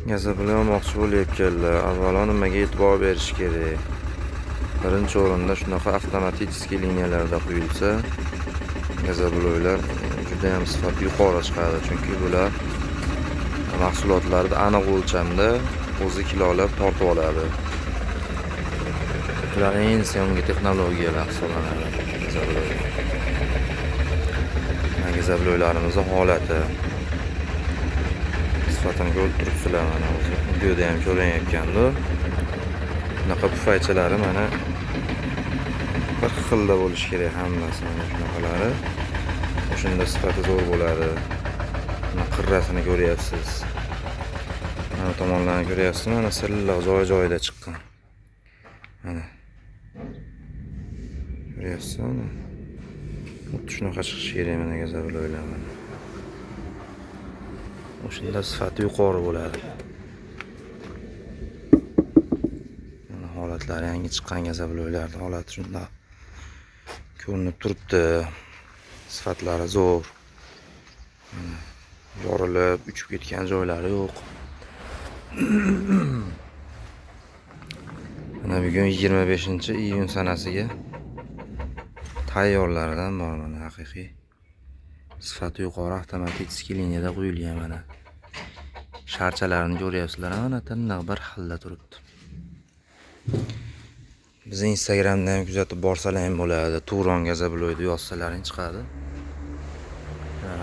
Gazabilo olmoqchi bo'layotganlar. Avvalo nimaga e'tibor berish kerak? Birinchi o'rinda shunaqa avtomatik liniyalarda quyilsa, gazabilolar juda ham sifati yuqori chiqadi. Chunki bular mahsulotlarni aniq o'lchamda o'zi kilolab tortib oladi. Bular eng so'nggi texnologiyalar hisoblanadi. Gazabilolarimiz holati sifatini ko'rib turibsizlar, mana o'zi videoda ham ko'rinayotgandir. Bunaqa pufaychalari mana bir xilda bo'lishi kerak hammasi, mana shunaqalari. O'shanda sifati zo'r bo'ladi. Mana qirrasini ko'ryapsiz. Mana tomonlarni ko'ryapsizmi? Mana silliq joy-joyida chiqqan. Mana. Ko'ryapsizmi? Xuddi shunaqa chiqishi kerak mana gazabilolar. O'shanda sifati yuqori bo'ladi. Mana holatlari yangi chiqqan gazabilolarning holati shunda ko'rinib turibdi. Sifatlari zo'r. Yorilib, uchib ketgan joylari yo'q. Mana bugun 25-iyun sanasiga tayyorlaridan bor mana haqiqiy. Sifati yuqori avtomatik liniyada qo'yilgan mana. Sharchalarini ko'ryapsizlar, mana tiniq bir xilda turibdi. Bizni Instagramda ham kuzatib borsalar ham bo'ladi. Turon gazabiloyni yozsalaring chiqadi.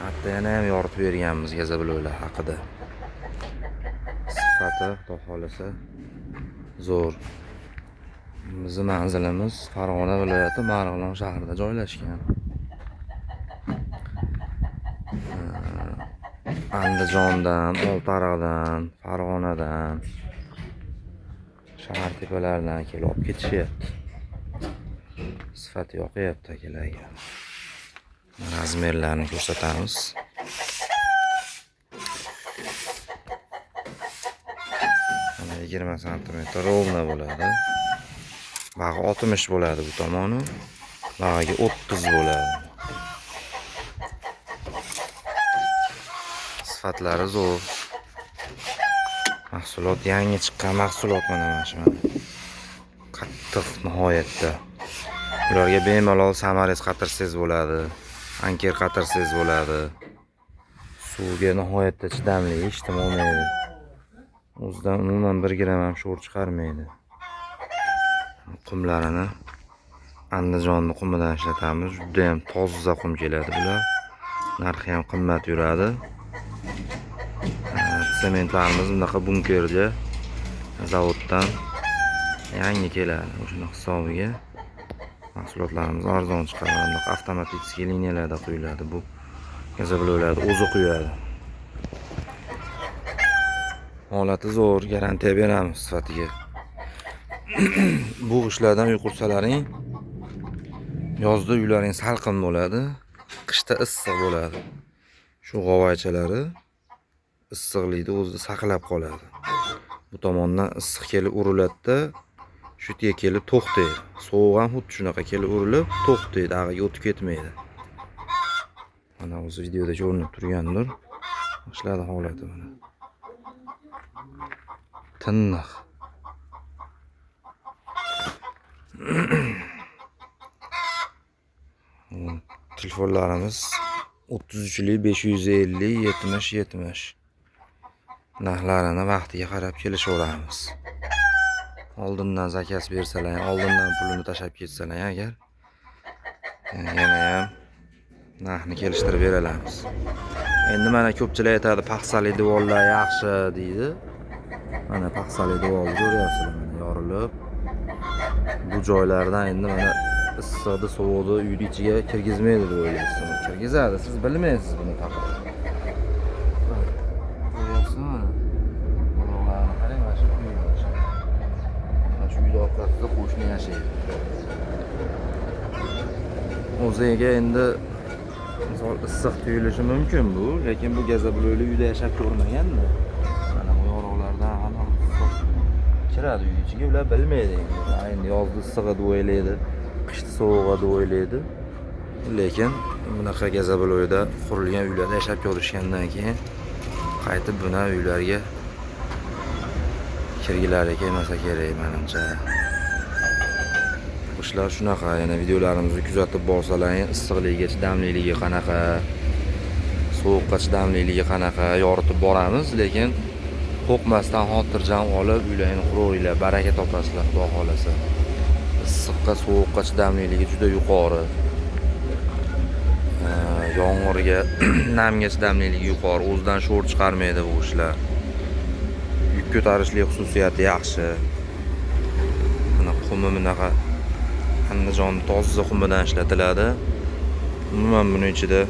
Hatto yana ham yoritib berganmiz gazabiloylar haqida. Sifati, xudo xolasa, zo'r. Bizning manzilimiz Farg'ona viloyati Marg'ilon shahrida joylashgan. Andijondan, Oltiariqdan, Farg'onadan, shahar tepalaridan kelib olib ketishyapti. Sifati yoqyapti akalarga. Razmerlarni ko'rsatamiz. Mana 20 sm rovna bo'ladi. Bag'i 60 bo'ladi bu tomoni. Bag'iga 30 bo'ladi. Sifatlari zo'r. Mahsulot yangi chiqqan mahsulot mana shu. Qattiq nihoyatda. Ularga bemalol samares qatirsiz bo'ladi. Anker qatirsiz bo'ladi. Suvga nihoyatda chidamli, hech nima olmaydi. O'zidan umuman 1 gram ham sho'r chiqarmaydi. Qumlarini Andijonning qumidan ishlatamiz. Juda ham toza qum keladi bular. Narxi ham qimmat yuradi. Sementlarimiz bunaqa bunkerga zavoddan yangi keladi. O'shuni hisobiga mahsulotlarimiz arzon chiqadi. Bunaqa avtomatik liniyalarda quyiladi. Bu gazabilolarni o'zi quyadi. Holati zo'r, garantiya beramiz sifatiga. Bu ishlardan uyqursalaring, yozda uylaring salqin bo'ladi, qishda issiq bo'ladi. Shu g'ovaychalari issiqlikni o'zida saqlab qoladi. Bu tomondan issiq kelib uriladi-da, shu yerga kelib to'xtaydi. Sovuq ham xuddi shunaqa kelib urilib to'xtaydi, ag'iga o'tib ketmaydi. Mana o'zi videoda ko'rinib turgandir. Ishladi holati mana. Tiniq. Telefonlarimiz 33lik 550 70 70. Narxlarini vaqtiga qarab kelishaveramiz. Oldindan zakaz bersalar, oldindan pulini tashab ketsalar agar yana ham narxni kelishtirib beramiz. Endi mana ko'pchilik aytadi, paxsali devorlar yaxshi deydi. Mana paxsali devorni ko'ryapsizlar, mana yorilib. Bu joylardan endi mana issiqni, sovuqni uyning ichiga kirgizmaydi deb o'ylaysiz. Kirgizadi, siz bilmaysiz buni faqat. Ko'ryapsizmi? Bularni qarang, mana shu uy bo'lishi. Mana shu uyda orqasida qo'shni yashaydi. O'ziga endi misol issiq tuyulishi mumkin bu, lekin bu gazabiloyli uyda yashab ko'rmaganda. Mana bu yorug'lardan ham kiradi uy ichiga, ular bilmaydi. Endi yozda issig'i deb o'ylaydi, qishda sovug'i deb o'ylaydi. Lekin bunaqa gazabiloyda qurilgan uylarda yashab ko'rishgandan keyin qaytib buni uylarga kirgilari kelmasa kerak menimcha. Qushlar shunaqa, yana videolarimizni kuzatib borsalar, issiqligiga chidamliligi qanaqa, sovuqqa chidamliligi qanaqa yoritib boramiz, lekin qo'rqmasdan xotirjam olib uylarni quraveringlar, baraka topasizlar xudo xolasa. Issiqqa, sovuqqa chidamliligi juda yuqori. Yomg'irga, namga chidamliligi yuqori. O'zidan sho'r chiqarmaydi bu qushlar. Yuk ko'tarishlik xususiyati yaxshi. Mana qumi bunaqa Andijon toza qumidan ishlatiladi. Umuman buning ichida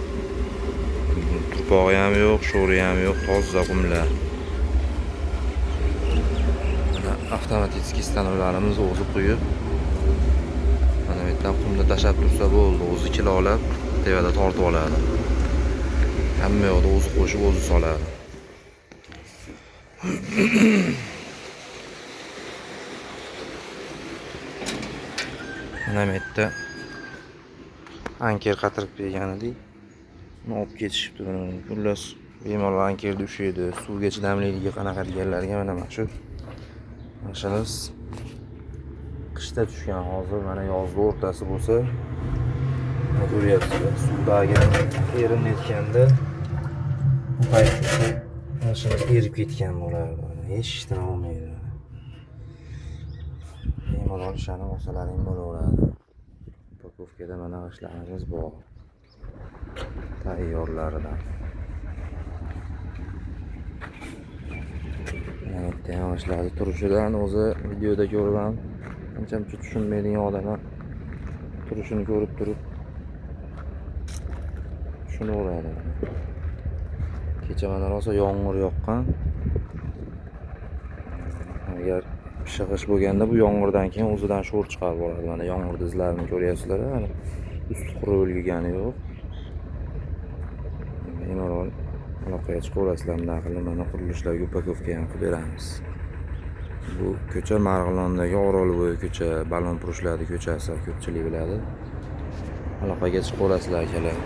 turpog'i ham yo'q, sho'ri ham yo'q, toza qumlar. Mana avtomatik stanovlarimiz o'zi qo'yib, mana bu yerdan qumni tashab tursa bo'ldi, o'zi kilolab tevada tortib oladi. Hamma yoqda o'zi qo'shib, o'zi soladi. Mana bu yerda anker qatirib bergandik. Uni olib ketishibdi. Xullas, bemalol ankerda ushlaydi. Suvga chidamliligi qanaqa deganlarga mana shu mashinalar qishda tushgan, hozir mana yozning o'rtasi bo'lsa, ko'ryapsizlar, suvdagi erinayotganda bu paytda mashina erib ketgan bo'lardi. Hech nima bo'lmaydi. Bemalol ishlanib olsalaring bo'laveradi. Upakovkada mana ishlarimiz bor. Tayyorlaridan. Mana tayyorlashlarni turishidan o'zi videoda ko'rib ham ancha-muncha tushunmaydigan odamlar turishini ko'rib turib tushunaveradi. Kecha mana rosa yomg'ir yoqqan. Agar shig'ish bo'lganda bu yomg'irdan keyin o'zidan sho'r chiqarib boradi. Mana yomg'ir izlarini ko'ryapsizlar, mana usti qurib o'lgani yo'q. Bemalol aloqaga chiqaverasizlar, bunday qilib mana qurilishlarga upakovka ham qilib beramiz. Bu ko'cha Marg'ilondagi Orolbo'yi ko'cha, Balonpurushlarning ko'chasi, ko'pchilik biladi. Aloqaga chiqaverasizlar akalar.